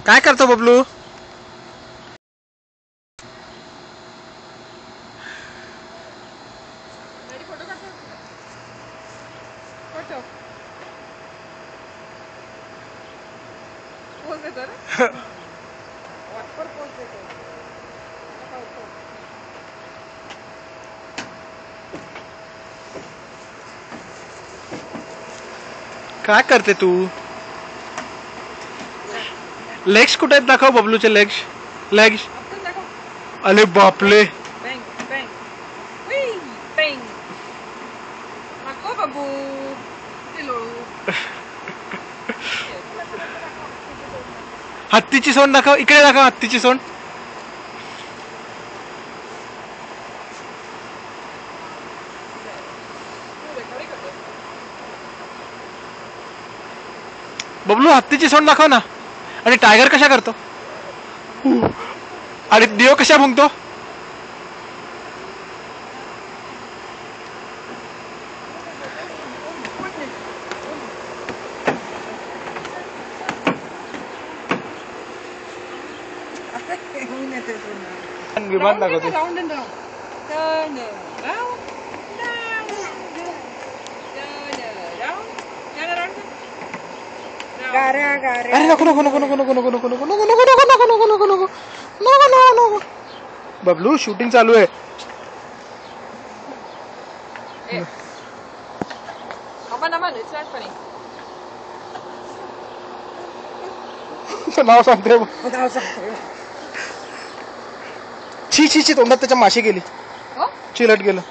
काय करतो बबलू? काय करते तू? लेग्स कुठे आहेत? दाखव बबलूचे लेग्स. लेग्स. अरे बापले. हत्तीची सोंड दाखव. इकडे दाखव हत्तीची सोंड. बबलू हत्तीची सोंड दाखव ना. आणि टायगर कशा करतो? आणि देव कशा भुंकतो? विमान दाखवतो. अरे नको नको नको नको नको नको नको नको नको नको नको नको नको नको नको नको नको. बबलू शूटिंग चालू आहे. नाव सांगते. छी छी छी तोंडात त्याच्या माशी गेली. चिलट गेलं.